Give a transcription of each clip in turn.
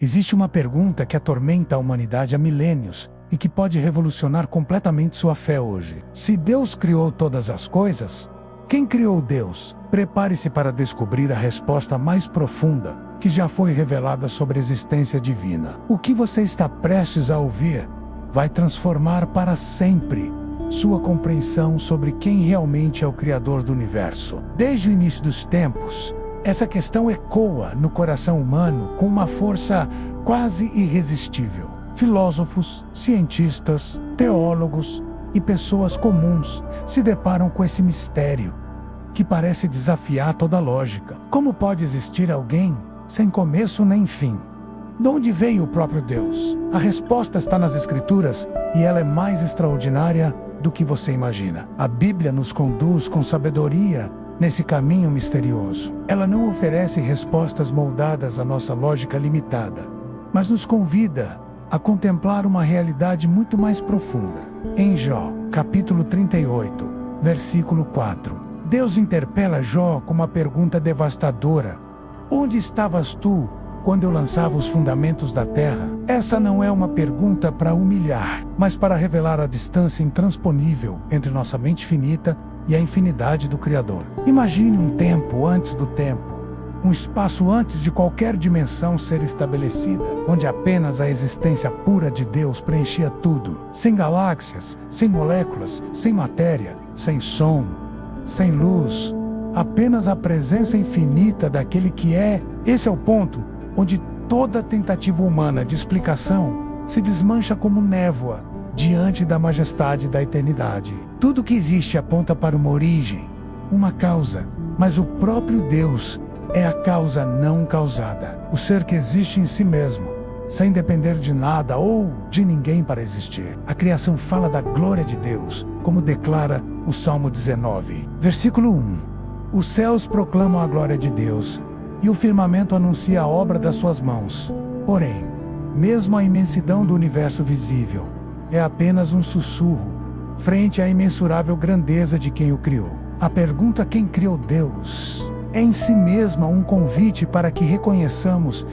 Existe uma pergunta que atormenta a humanidade há milênios e que pode revolucionar completamente sua fé hoje. Se Deus criou todas as coisas, quem criou Deus? Prepare-se para descobrir a resposta mais profunda que já foi revelada sobre a existência divina. O que você está prestes a ouvir vai transformar para sempre sua compreensão sobre quem realmente é o Criador do universo. Desde o início dos tempos, essa questão ecoa no coração humano com uma força quase irresistível. Filósofos, cientistas, teólogos e pessoas comuns se deparam com esse mistério que parece desafiar toda lógica. Como pode existir alguém sem começo nem fim? De onde veio o próprio Deus? A resposta está nas Escrituras e ela é mais extraordinária do que você imagina. A Bíblia nos conduz com sabedoria nesse caminho misterioso. Ela não oferece respostas moldadas à nossa lógica limitada, mas nos convida a contemplar uma realidade muito mais profunda. Em Jó, capítulo 38, versículo 4, Deus interpela Jó com uma pergunta devastadora: onde estavas tu quando eu lançava os fundamentos da terra? Essa não é uma pergunta para humilhar, mas para revelar a distância intransponível entre nossa mente finita e a infinidade do Criador. Imagine um tempo antes do tempo, um espaço antes de qualquer dimensão ser estabelecida, onde apenas a existência pura de Deus preenchia tudo, sem galáxias, sem moléculas, sem matéria, sem som, sem luz, apenas a presença infinita daquele que é. Esse é o ponto onde toda tentativa humana de explicação se desmancha como névoa diante da majestade da eternidade. Tudo que existe aponta para uma origem, uma causa, mas o próprio Deus é a causa não causada, o ser que existe em si mesmo, sem depender de nada ou de ninguém para existir. A criação fala da glória de Deus, como declara o Salmo 19, versículo 1. Os céus proclamam a glória de Deus, e o firmamento anuncia a obra das suas mãos. Porém, mesmo a imensidão do universo visível é apenas um sussurro frente à imensurável grandeza de quem o criou. A pergunta quem criou Deus é em si mesma um convite para que reconheçamos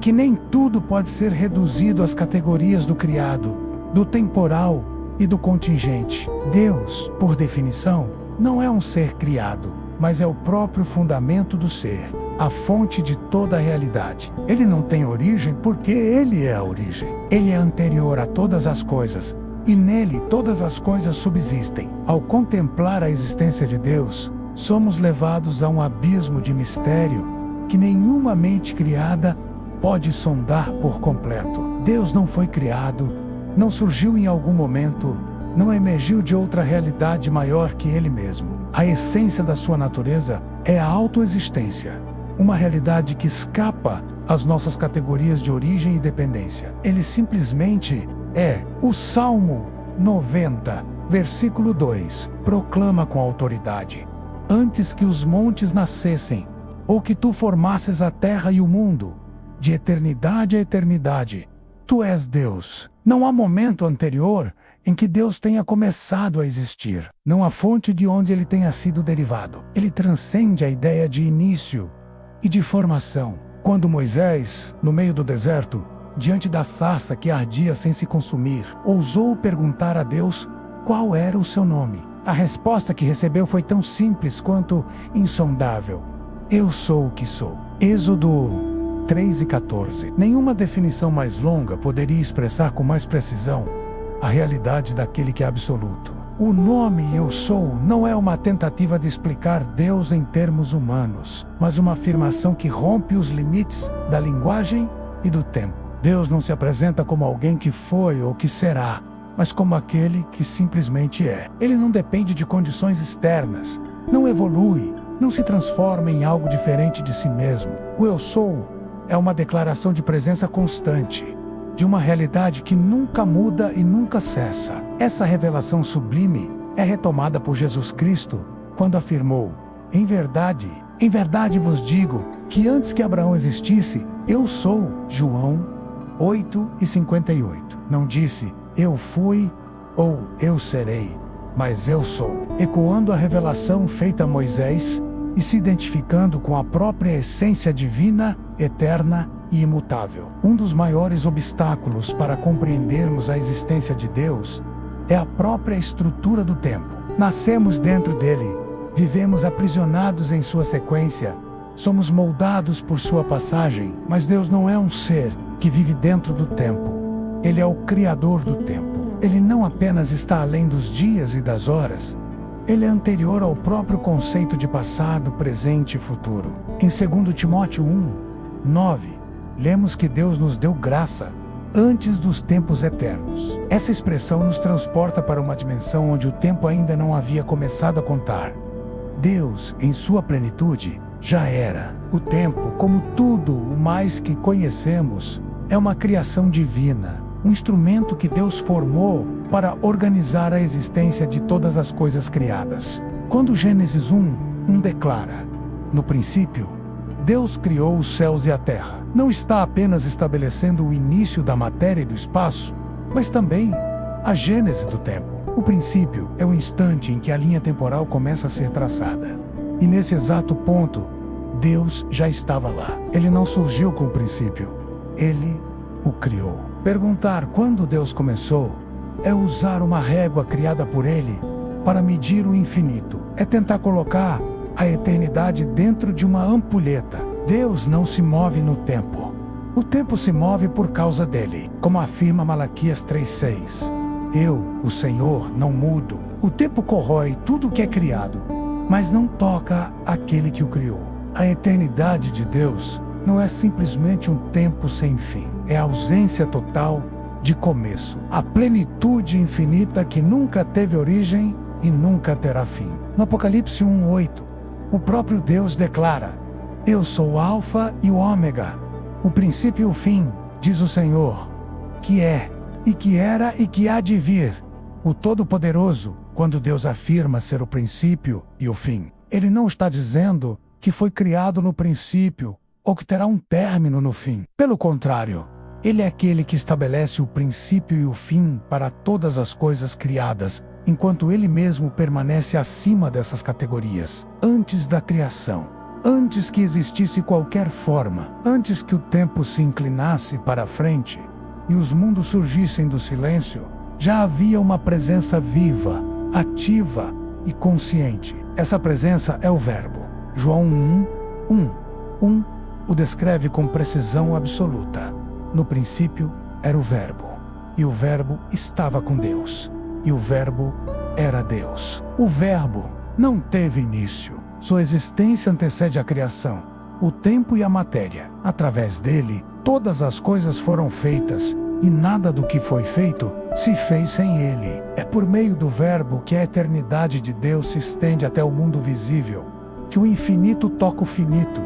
que nem tudo pode ser reduzido às categorias do criado, do temporal e do contingente. Deus, por definição, não é um ser criado, mas é o próprio fundamento do ser, a fonte de toda a realidade. Ele não tem origem porque ele é a origem. Ele é anterior a todas as coisas, e nele todas as coisas subsistem. Ao contemplar a existência de Deus, somos levados a um abismo de mistério que nenhuma mente criada pode sondar por completo. Deus não foi criado, não surgiu em algum momento, não emergiu de outra realidade maior que ele mesmo. A essência da sua natureza é a autoexistência, uma realidade que escapa às nossas categorias de origem e dependência. Ele simplesmente é. O Salmo 90, versículo 2, proclama com autoridade: antes que os montes nascessem, ou que tu formasses a terra e o mundo, de eternidade a eternidade, tu és Deus. Não há momento anterior em que Deus tenha começado a existir. Não há fonte de onde ele tenha sido derivado. Ele transcende a ideia de início e de formação. Quando Moisés, no meio do deserto, diante da sarça que ardia sem se consumir, ousou perguntar a Deus qual era o seu nome, a resposta que recebeu foi tão simples quanto insondável: eu sou o que sou. Êxodo 3:14. Nenhuma definição mais longa poderia expressar com mais precisão a realidade daquele que é absoluto. O nome eu sou não é uma tentativa de explicar Deus em termos humanos, mas uma afirmação que rompe os limites da linguagem e do tempo. Deus não se apresenta como alguém que foi ou que será, mas como aquele que simplesmente é. Ele não depende de condições externas, não evolui, não se transforma em algo diferente de si mesmo. O eu sou é uma declaração de presença constante, de uma realidade que nunca muda e nunca cessa. Essa revelação sublime é retomada por Jesus Cristo, quando afirmou: em verdade vos digo, que antes que Abraão existisse, eu sou. João 8:58. Não disse, eu fui ou eu serei, mas eu sou. Ecoando a revelação feita a Moisés, e se identificando com a própria essência divina, eterna e imutável. Um dos maiores obstáculos para compreendermos a existência de Deus é a própria estrutura do tempo. Nascemos dentro dele, vivemos aprisionados em sua sequência, somos moldados por sua passagem, mas Deus não é um ser que vive dentro do tempo. Ele é o Criador do tempo. Ele não apenas está além dos dias e das horas, ele é anterior ao próprio conceito de passado, presente e futuro. Em 2 Timóteo 1:9, lemos que Deus nos deu graça antes dos tempos eternos. Essa expressão nos transporta para uma dimensão onde o tempo ainda não havia começado a contar. Deus, em sua plenitude, já era. O tempo, como tudo o mais que conhecemos, é uma criação divina, um instrumento que Deus formou para organizar a existência de todas as coisas criadas. Quando Gênesis 1:1 declara: no princípio, Deus criou os céus e a terra, não está apenas estabelecendo o início da matéria e do espaço, mas também a gênese do tempo. O princípio é o instante em que a linha temporal começa a ser traçada. E nesse exato ponto, Deus já estava lá. Ele não surgiu com o princípio, ele o criou. Perguntar quando Deus começou é usar uma régua criada por ele para medir o infinito. É tentar colocar a eternidade dentro de uma ampulheta. Deus não se move no tempo. O tempo se move por causa dele, como afirma Malaquias 3:6. Eu, o Senhor, não mudo. O tempo corrói tudo o que é criado, mas não toca aquele que o criou. A eternidade de Deus não é simplesmente um tempo sem fim. É a ausência total de começo. A plenitude infinita que nunca teve origem e nunca terá fim. No Apocalipse 1:8, o próprio Deus declara: eu sou o Alfa e o Ômega, o princípio e o fim, diz o Senhor, que é, e que era e que há de vir, o Todo-Poderoso. Quando Deus afirma ser o princípio e o fim, ele não está dizendo que foi criado no princípio ou que terá um término no fim. Pelo contrário, ele é aquele que estabelece o princípio e o fim para todas as coisas criadas, enquanto ele mesmo permanece acima dessas categorias. Antes da criação, antes que existisse qualquer forma, antes que o tempo se inclinasse para a frente e os mundos surgissem do silêncio, já havia uma presença viva, ativa e consciente. Essa presença é o Verbo. João 1:1 o descreve com precisão absoluta. No princípio era o Verbo, e o Verbo estava com Deus, e o Verbo era Deus. O Verbo não teve início. Sua existência antecede a criação, o tempo e a matéria. Através dele, todas as coisas foram feitas, e nada do que foi feito se fez sem ele. É por meio do Verbo que a eternidade de Deus se estende até o mundo visível, que o infinito toca o finito,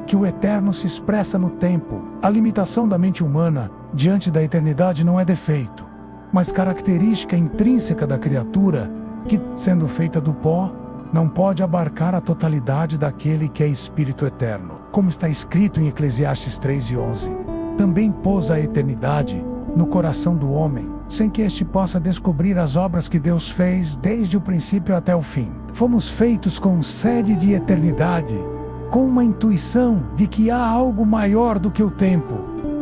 que o eterno se expressa no tempo. A limitação da mente humana diante da eternidade não é defeito, mas característica intrínseca da criatura que, sendo feita do pó, não pode abarcar a totalidade daquele que é Espírito eterno. Como está escrito em Eclesiastes 3:11, também pôs a eternidade no coração do homem, sem que este possa descobrir as obras que Deus fez desde o princípio até o fim. Fomos feitos com sede de eternidade, com uma intuição de que há algo maior do que o tempo,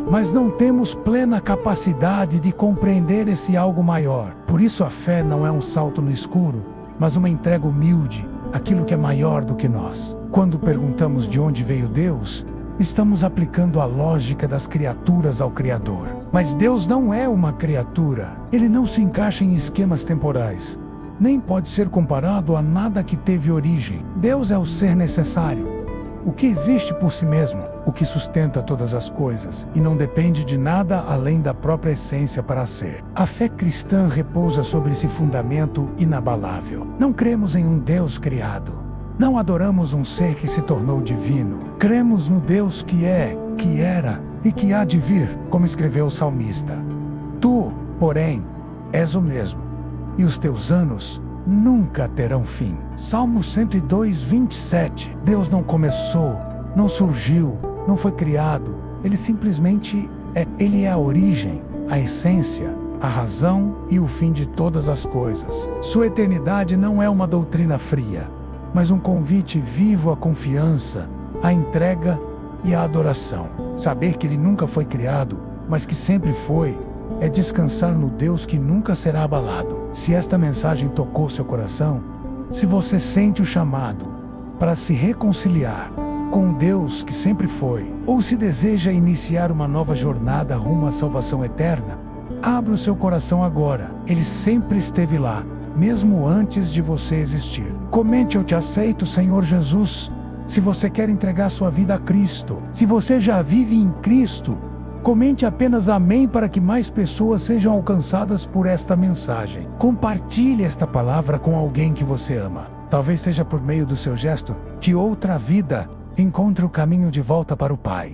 mas não temos plena capacidade de compreender esse algo maior. Por isso a fé não é um salto no escuro, mas uma entrega humilde àquilo que é maior do que nós. Quando perguntamos de onde veio Deus, estamos aplicando a lógica das criaturas ao Criador. Mas Deus não é uma criatura. Ele não se encaixa em esquemas temporais, nem pode ser comparado a nada que teve origem. Deus é o ser necessário, o que existe por si mesmo, o que sustenta todas as coisas, e não depende de nada além da própria essência para ser. A fé cristã repousa sobre esse fundamento inabalável. Não cremos em um Deus criado. Não adoramos um ser que se tornou divino. Cremos no Deus que é, que era e que há de vir, como escreveu o salmista. Tu, porém, és o mesmo, e os teus anos nunca terão fim. Salmo 102:27. Deus não começou, não surgiu, não foi criado. Ele simplesmente é. Ele é a origem, a essência, a razão e o fim de todas as coisas. Sua eternidade não é uma doutrina fria. mas um convite vivo à confiança, à entrega e à adoração. Saber que ele nunca foi criado, mas que sempre foi, é descansar no Deus que nunca será abalado. Se esta mensagem tocou seu coração, se você sente o chamado para se reconciliar com o Deus que sempre foi, ou se deseja iniciar uma nova jornada rumo à salvação eterna, abra o seu coração agora. Ele sempre esteve lá, mesmo antes de você existir. Comente: eu te aceito, Senhor Jesus. Se você quer entregar sua vida a Cristo, se você já vive em Cristo, comente apenas amém para que mais pessoas sejam alcançadas por esta mensagem. Compartilhe esta palavra com alguém que você ama. Talvez seja por meio do seu gesto que outra vida encontre o caminho de volta para o Pai.